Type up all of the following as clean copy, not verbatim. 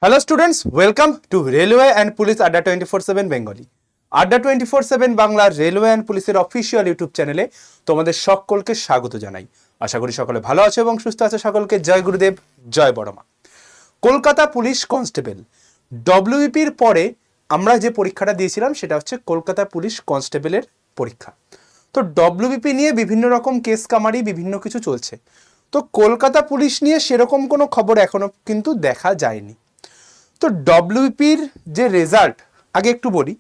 Hello students, welcome to railway and police আড্ডা 24/7 Bengali. আড্ডা 24/7 বাংলার রেলওয়ে অ্যান্ড পুলিশের অফিসিয়াল ইউটিউব চ্যানেলে তোমাদের সকলকে স্বাগত জানাই। আশা করি সকলে ভালো আছে এবং সুস্থ আছে। সকলকে জয় গুরুদেব, জয় বড়মা। কলকাতা পুলিশ কনস্টেবল ডব্লিউপির পরে আমরা যে পরীক্ষাটা দিয়েছিলাম সেটা হচ্ছে কলকাতা পুলিশ কনস্টেবলের পরীক্ষা। তো ডব্লিউবিপি নিয়ে বিভিন্ন রকম কেস কামারি বিভিন্ন কিছু চলছে। তো কলকাতা পুলিশ নিয়ে সেরকম কোনো খবর এখনো কিন্তু দেখা যায়নি। তো ডব্লিউপির যে রেজাল্ট আগে একটু বলি।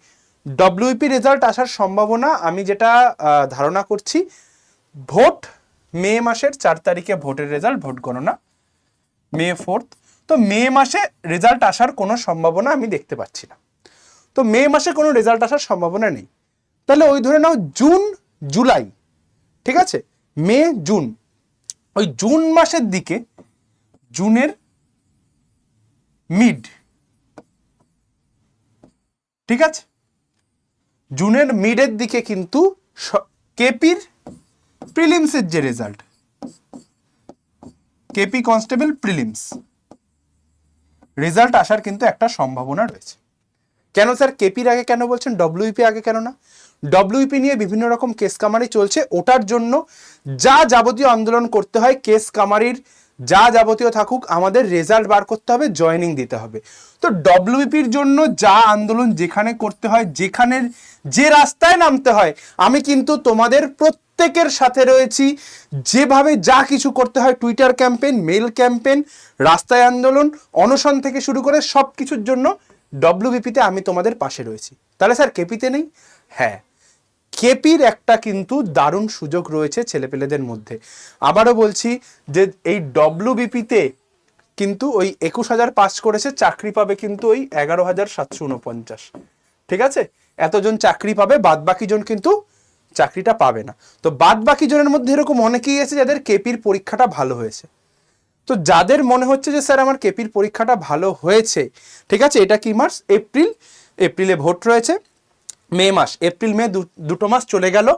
ডব্লিউপি রেজাল্ট আসার সম্ভাবনা আমি যেটা ধারণা করছি, ভোট মে মাসের 4 তারিখে ভোটের রেজাল্ট, ভোট গণনা মে 4। তো মে মাসে রেজাল্ট আসার কোনো সম্ভাবনা আমি দেখতে পাচ্ছি না। তো মে মাসে কোনো রেজাল্ট আসার সম্ভাবনা নেই। তাহলে ওই ধরে নাও জুন জুলাই, ঠিক আছে, মে জুন, ওই জুন মাসের দিকে, জুনের মিড, ঠিক আছে, জুনের মিডের দিকে কিন্তু কেপির প্রিলিমসের যে result, KP constable prelims result আসার কিন্তু একটা সম্ভাবনা রয়েছে। কেন স্যার কেপির আগে কেন বলছেন, ডব্লিউপি আগে কেন না? ডব্লিউপি নিয়ে বিভিন্ন রকম কেস কামারি চলছে, ওটার জন্য যা যাবতীয় আন্দোলন করতে হয়, কেস কামারির যা যাবতীয় থাকুক, আমাদের রেজাল্ট বার করতে হবে, জয়েনিং দিতে হবে। তো ডব্লিউপির জন্য যা আন্দোলন যেখানে করতে হয়, যেখানে যে রাস্তায় নামতে হয়, আমি কিন্তু তোমাদের প্রত্যেকের সাথে রয়েছি। যেভাবে যা কিছু করতে হয়, টুইটার ক্যাম্পেইন, মেল ক্যাম্পেইন, রাস্তায় আন্দোলন, অনশন থেকে শুরু করে সব কিছুর জন্য ডব্লিউবিপিতে আমি তোমাদের পাশে রয়েছি। তাহলে স্যার কেপিতে নেই? হ্যাঁ, কেপির একটা কিন্তু দারুণ সুযোগ রয়েছে ছেলেপেলেদের মধ্যে। আবারও বলছি যে এই ডব্লিউবিপিতে কিন্তু ওই 21,000 পাস করেছে, চাকরি পাবে কিন্তু ওই 11,749, ঠিক আছে? এতজন চাকরি পাবে, বাদ বাকি জন কিন্তু চাকরিটা পাবে না। তো বাদ বাকি জনের মধ্যে এরকম অনেকেই আছে যাদের কেপির পরীক্ষাটা ভালো হয়েছে। তো যাদের মনে হচ্ছে যে স্যার আমার কেপির পরীক্ষাটা ভালো হয়েছে, ঠিক আছে, এটা কি মাস? এপ্রিল, এপ্রিলে ভোট রয়েছে, মে মাস, এপ্রিল মে দুটো মাস চলে গেল।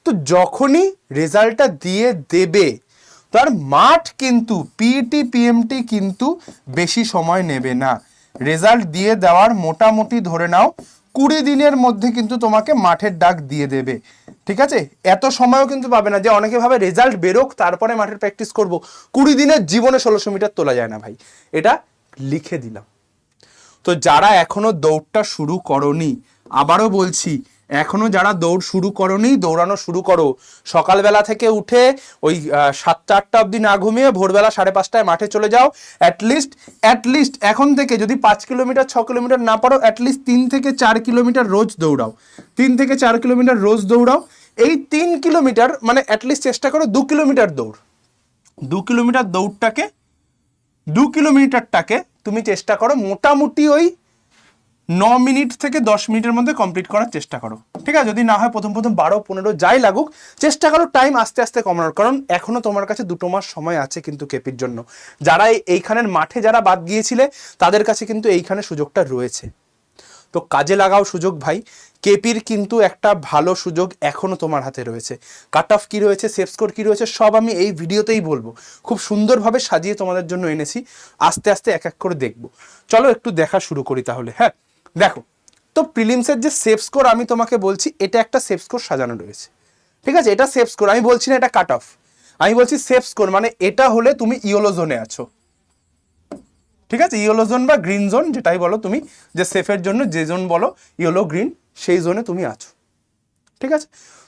তো যখনই রেজাল্টটা দিয়ে দেবে, তার মাঠ কিন্তু পিইটি পিএমটি কিন্তু বেশি সময় নেবে না। রেজাল্ট দিয়ে দেওয়ার মোটামুটি ধরে নাও 20 দিনের মধ্যে কিন্তু তোমাকে মাঠের ডাক দিয়ে দেবে, ঠিক আছে? এত সময়ও কিন্তু পাবে না যে অনেকে ভাবে রেজাল্ট বেরোক তারপরে মাঠের প্র্যাকটিস করব। 20 দিনের জীবনে 1600 মিটার তোলা যায় না ভাই, এটা লিখে দিলাম। তো যারা এখনো দৌড়টা শুরু করনি, আবারও বলছি, এখনো যারা দৌড় শুরু করনি, দৌড়ানো শুরু করো। সকালবেলা থেকে উঠে ওই 7টা-8টা অবধি না ঘুমিয়ে ভোরবেলা 5:30টায় মাঠে চলে যাও। অ্যাটলিস্ট এখন থেকে যদি 5 কিলোমিটার 6 কিলোমিটার না পারো, অ্যাটলিস্ট 3 থেকে 4 কিলোমিটার রোজ দৌড়াও। 3 থেকে 4 কিলোমিটার রোজ দৌড়াও। এই 3 কিলোমিটার মানে অ্যাটলিস্ট চেষ্টা করো 2 কিলোমিটার দৌড়। 2 কিলোমিটার দৌড়টাকে, 2 কিলোমিটারটাকে তুমি চেষ্টা করো মোটামুটি ওই 9 মিনিট থেকে 10 মিনিটের মধ্যে কমপ্লিট করার চেষ্টা করো, ঠিক আছে? যদি না হয় প্রথম 12-15 যাই লাগুক, চেষ্টা করো টাইম আস্তে আস্তে কমানোর, কারণ এখনো তোমার কাছে 2 মাস সময় আছে কিন্তু কেপির জন্য। যারা এইখানের মাঠে যারা বাদ গিয়েছিলে, তাদের কাছে কিন্তু এইখানে সুযোগটা রয়েছে। তো কাজে লাগাও সুযোগ ভাই। কেপির কিন্তু একটা ভালো সুযোগ এখনো তোমার হাতে রয়েছে। কাট অফ কী রয়েছে, সেফ স্কোর কী রয়েছে, সব আমি এই ভিডিওতেই বলবো। খুব সুন্দরভাবে সাজিয়ে তোমাদের জন্য এনেছি, আস্তে আস্তে এক এক করে দেখবো। চলো একটু দেখা শুরু করি তাহলে। হ্যাঁ দেখো, তো প্রিলিমসের যে সেফ স্কোর আমি তোমাকে বলছি, এটা একটা সেফ স্কোর সাজানো রয়েছে, ঠিক আছে? এটা সেফ স্কোর, আমি বলছি না এটা কাট অফ, আমি বলছি সেফ স্কোর। মানে এটা হলে তুমি ইয়েলো জোনে আছো, ঠিক আছে? ইয়েলো জোন বা গ্রিন জোন যেটাই বলো তুমি, যে সেফের জন্য যে জোন বলো, ইয়েলো গ্রিন, সেই জোনে তুমি আছো, ঠিক আছে?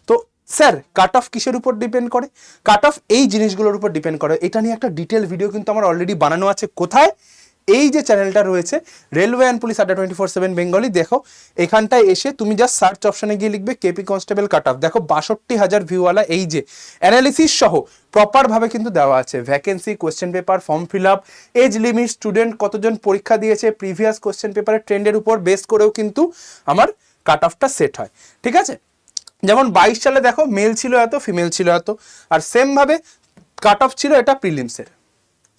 তো স্যার কাট অফ কিসের উপর ডিপেন্ড করে? কাট অফ এই জিনিসগুলোর উপর ডিপেন্ড করে। এটা নিয়ে একটা ডিটেল ভিডিও কিন্তু আমার অলরেডি বানানো আছে। কোথায়? এই যে চ্যানেলটা রয়েছে রেলওয়ে অ্যান্ড পুলিশ আড্ডা 24/7 বেঙ্গলি, দেখো এখানটায় এসে তুমি জাস্ট সার্চ অপশনে গিয়ে লিখবে কেপি কনস্টেবল কাট অফ। দেখো 62,000 ভিউওয়ালা এই যে অ্যানালিসিস সহ প্রপারভাবে কিন্তু দেওয়া আছে। Vacancy, question paper, form fill up, age limit, student কতজন পরীক্ষা দিয়েছে, প্রিভিয়াস কোয়েশ্চেন পেপারের ট্রেন্ডের উপর বেস করেও কিন্তু আমার কাট অফটা সেট হয়, ঠিক আছে? যেমন 22 সালে দেখো মেল ছিল এত, ফিমেল ছিল এত, আর সেমভাবে কাট অফ ছিল এটা প্রিলিমসের,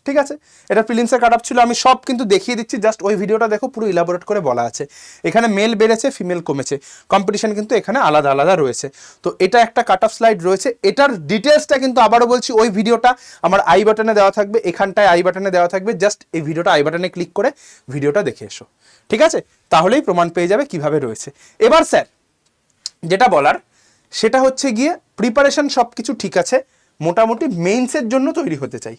ঠিক আছে, এটা প্রিলিমসের কাট অফ ছিল, আমি সব কিন্তু দেখিয়ে দিচ্ছি, জাস্ট ওই ভিডিওটা দেখো, পুরো ইলাবোরেট করে বলা আছে। এখানে মেল বেড়েছে, ফিমেল কমেছে, কম্পিটিশন কিন্তু এখানে আলাদা আলাদা রয়েছে। তো এটা একটা কাট অফ স্লাইড রয়েছে, এটার ডিটেলসটা কিন্তু আবারও বলছি ওই ভিডিওটা আমার আই বাটনে দেওয়া থাকবে, এখানটায় আই বাটনে দেওয়া থাকবে, জাস্ট এই ভিডিওটা আই বাটনে ক্লিক করে ভিডিওটা দেখে এসো, ঠিক আছে, তাহলেই প্রমাণ পেয়ে যাবে কিভাবে রয়েছে। এবার স্যার যেটা বলার সেটা হচ্ছে গিয়ে প্রিপারেশন সব কিছু ঠিক আছে, মোটামুটি মেইনসের জন্য তৈরি হতে চাই,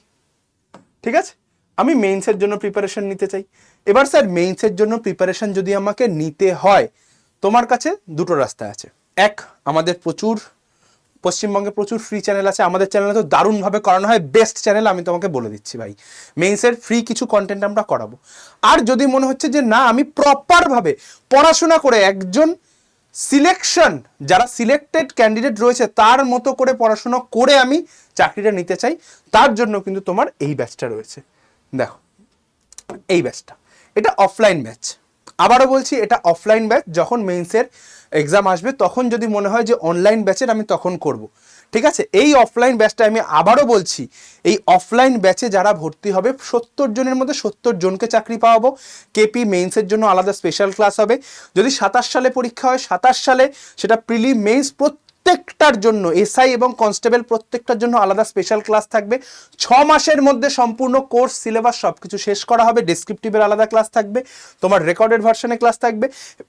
ঠিক আছে, আমি মেইনসের জন্য প্রিপারেশন নিতে চাই। এবার স্যার মেইনসের জন্য প্রিপারেশন যদি আমাকে নিতে হয়, তোমার কাছে দুটো রাস্তা আছে। এক, আমাদের পশ্চিমবঙ্গে প্রচুর ফ্রি চ্যানেল আছে, আমাদের চ্যানেলে তো দারুণভাবে করানো হয়, বেস্ট চ্যানেল, আমি তোমাকে বলে দিচ্ছি ভাই, মেইনসের ফ্রি কিছু কন্টেন্ট আমরা করাবো। আর যদি মনে হচ্ছে যে না আমি প্রপারভাবে পড়াশোনা করে একজন সিলেকশন, যারা সিলেক্টেড ক্যান্ডিডেট রয়েছে তার মতো করে পড়াশোনা করে আমি চাকরিটা নিতে চাই, তার জন্য কিন্তু তোমার এই ব্যাচটা রয়েছে। দেখো এই ব্যাচটা, এটা অফলাইন ব্যাচ, আবারও বলছি এটা অফলাইন ব্যাচ, যখন মেইনসের এক্সাম আসবে তখন যদি মনে হয় যে অনলাইন ব্যাচের আমি তখন করব, ঠিক আছে। এই অফলাইন ব্যাচটা আমি আবারও বলছি, এই অফলাইন ব্যাচে যারা ভর্তি হবে 70 জনের মধ্যে 70 জনকে চাকরি পাওয়াবো। কেপি মেইনসের জন্য আলাদা স্পেশাল ক্লাস হবে, যদি 27 সালে পরীক্ষা হয় 27 সালে সেটা প্রিলি মেইনস প্রত্যেকটার জন্য, এসআই এবং কনস্টেবল প্রত্যেকটার জন্য আলাদা স্পেশাল ক্লাস থাকবে। 6 মাসের মধ্যে সম্পূর্ণ কোর্স সিলেবাস সব কিছু শেষ করা হবে, ডেসক্রিপটিভের আলাদা ক্লাস থাকবে, তোমার রেকর্ডেড ভার্সনে ক্লাস থাকবে।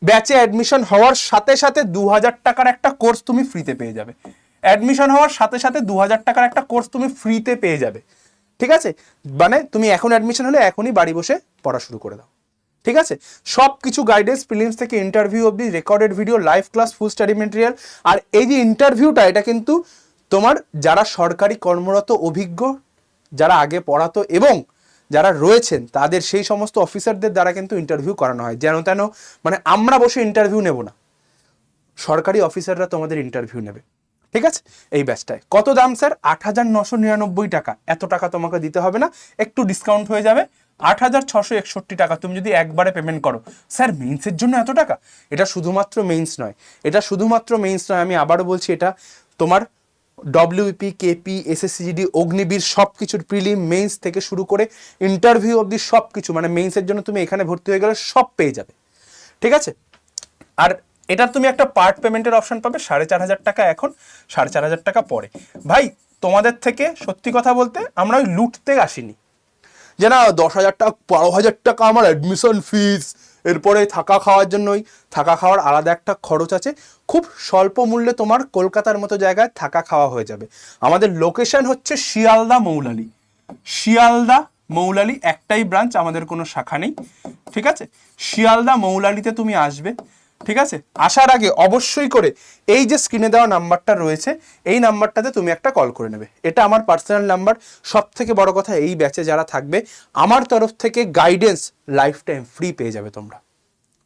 ব্যাচে অ্যাডমিশন হওয়ার সাথে সাথে 2000 টাকার একটা কোর্স তুমি ফ্রিতে পেয়ে যাবে, অ্যাডমিশন হওয়ার সাথে সাথে 2000 টাকার একটা কোর্স তুমি ফ্রিতে পেয়ে যাবে, ঠিক আছে। মানে তুমি এখন অ্যাডমিশন হলে এখনই বাড়ি বসে পড়া শুরু করে দাও, ঠিক আছে। সব কিছু গাইডেন্স, প্রিলিমস থেকে ইন্টারভিউ অবধি, রেকর্ডেড ভিডিও, লাইভ ক্লাস, ফুল স্টাডি মেটেরিয়াল। আর এই যে ইন্টারভিউটা, এটা কিন্তু তোমার যারা সরকারি কর্মরত অভিজ্ঞ, যারা আগে পড়াতো এবং যারা রয়েছেন তাদের সেই সমস্ত অফিসারদের দ্বারা কিন্তু ইন্টারভিউ করানো হয়, যেন তেন মানে আমরা বসে ইন্টারভিউ নেব না, সরকারি অফিসাররা তোমাদের ইন্টারভিউ নেবে, ঠিক আছে। এই ব্যাচটায় কত দাম স্যার? 8,999 টাকা। এত টাকা তোমাকে দিতে হবে না, একটু ডিসকাউন্ট হয়ে যাবে, 8,661 টাকা তুমি যদি একবারে পেমেন্ট করো। স্যার মেইনসের জন্য এত টাকা? এটা শুধুমাত্র মেইনস নয়, এটা শুধুমাত্র মেইনস নয়, আমি আবারও বলছি, এটা তোমার ডব্লিউপি, কেপি, এসএসসিজিডি, অগ্নিবীর সব কিছুর প্রিলিম, মেইনস থেকে শুরু করে ইন্টারভিউ অবধি সব কিছু, মানে মেইনসের জন্য তুমি এখানে ভর্তি হয়ে গেলে সব পেয়ে যাবে, ঠিক আছে। আর এটার তুমি একটা পার্ট পেমেন্টের অপশন পাবে, 4,500 টাকা এখন, 4,500 টাকা পরে। ভাই তোমাদের থেকে সত্যি কথা বলতে আমরা ওই লুটতে আসিনি, যে না 10,000 টাকা 12,000 টাকা আমার অ্যাডমিশন ফিস, এরপরে থাকা খাওয়ার জন্য ওই থাকা খাওয়ার আলাদা একটা খরচ আছে, খুব স্বল্প মূল্যে তোমার কলকাতার মতো জায়গায় থাকা খাওয়া হয়ে যাবে। আমাদের লোকেশন হচ্ছে শিয়ালদা মৌলালি, শিয়ালদা মৌলালি একটাই ব্রাঞ্চ, আমাদের কোনো শাখা নেই, ঠিক আছে। শিয়ালদা মৌলালিতে তুমি আসবে, ঠিক আছে। আসার আগে অবশ্যই করে এই যে স্ক্রিনে দেওয়া নাম্বারটা রয়েছে, এই নাম্বারটাতে তুমি একটা কল করে নেবে, এটা আমার পার্সোনাল নাম্বার। সব থেকে বড় কথা, এই ব্যাচে যারা থাকবে আমার তরফ থেকে গাইডেন্স লাইফ টাইম ফ্রি পেয়ে যাবে তোমরা,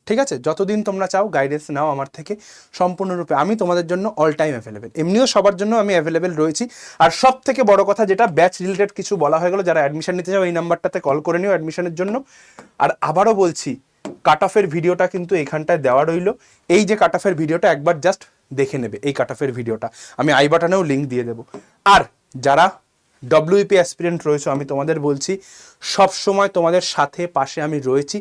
ঠিক আছে। যতদিন তোমরা চাও গাইডেন্স নাও আমার থেকে, সম্পূর্ণরূপে আমি তোমাদের জন্য অল টাইম অ্যাভেলেবেল, এমনিও সবার জন্য আমি অ্যাভেলেবেল রয়েছি। আর সব থেকে বড় কথা যেটা, ব্যাচ রিলেটেড কিছু বলা হয়ে গেল, যারা অ্যাডমিশন নিতে চাও এই নাম্বারটাতে কল করে নিও অ্যাডমিশনের জন্য। আর আবারও বলছি, কাট অফের ভিডিওটা কিন্তু এখানটায় দেওয়া রইল, এই যে কাট অফের ভিডিওটা একবার জাস্ট দেখে নেবে, এই কাট অফের ভিডিওটা আমি আই বাটনেও লিঙ্ক দিয়ে দেবো। আর যারা ডব্লিউপি অ্যাসপিরেন্ট রয়েছে, আমি তোমাদের বলছি সব সময় তোমাদের সাথে পাশে আমি রয়েছি,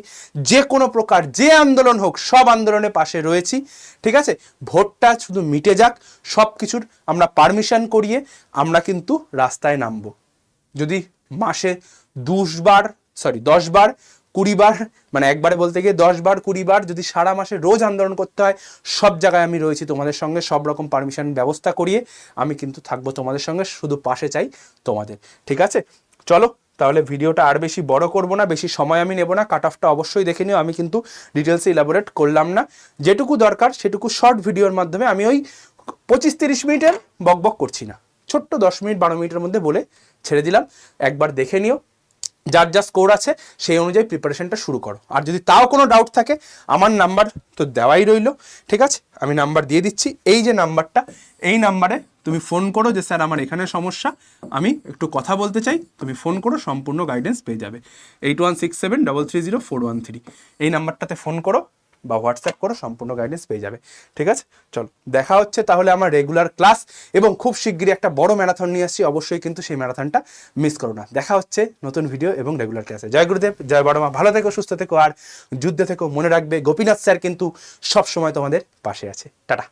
যে কোনো প্রকার যে আন্দোলন হোক সব আন্দোলনে পাশে রয়েছি, ঠিক আছে। ভোটটা শুধু মিটে যাক, সব কিছুর আমরা পারমিশন করিয়ে আমরা কিন্তু রাস্তায় নামবো। যদি মাসে 10 বার 20 বার, মানে একবারে বলতে গিয়ে 10 বার 20 বার যদি সারা মাসে রোজ আন্দোলন করতে হয়, সব জায়গায় আমি রয়েছি তোমাদের সঙ্গে, সব রকম পারমিশন ব্যবস্থা করিয়ে আমি কিন্তু থাকবো তোমাদের সঙ্গে, শুধু পাশে চাই তোমাদের, ঠিক আছে। চলো তাহলে ভিডিওটা আর বেশি বড় করব না, বেশি সময় আমি নেব না, কাট অফটা অবশ্যই দেখে নিও, আমি কিন্তু ডিটেলসে ইলাবোরেট করলাম না, যেটুকু দরকার সেটুকু শর্ট ভিডিওর মাধ্যমে, আমি ওই 25-30 মিনিটের বকবক করছি না, ছোট্ট 10 মিনিট 12 মিনিটের মধ্যে বলে ছেড়ে দিলাম, একবার দেখে নিও, যার যা স্কোর আছে সেই অনুযায়ী প্রিপারেশনটা শুরু করো। আর যদি তাও কোনো ডাউট থাকে, আমার নাম্বার তো দেওয়াই রইল, ঠিক আছে, আমি নাম্বার দিয়ে দিচ্ছি, এই যে নাম্বারটা, এই নাম্বারে তুমি ফোন করো যে স্যার আমার এখানে সমস্যা, আমি একটু কথা বলতে চাই, তুমি ফোন করো, সম্পূর্ণ গাইডেন্স পেয়ে যাবে। 8167330413 এই নাম্বারটাতে ফোন করো, বা হোয়াটসঅ্যাপ করো, সম্পূর্ণ গাইডেন্স পেয়ে যাবে। ঠিক আছে, চলো দেখা হচ্ছে তাহলে আমার রেগুলার ক্লাস, এবং খুব শিগগিরই একটা বড় ম্যারাথন নিয়ে আসছি, অবশ্যই কিন্তু সেই ম্যারাথনটা মিস করো না। দেখা হচ্ছে নতুন ভিডিও এবং রেগুলার ক্লাসে। জয় গুরুদেব, জয় বড়মা, ভালো থেকো, সুস্থ থেকো, আর যুদ্ধে থেকো। মনে রাখবে গোপীনাথ স্যার কিন্তু সবসময় তোমাদের পাশে আছে। টাটা।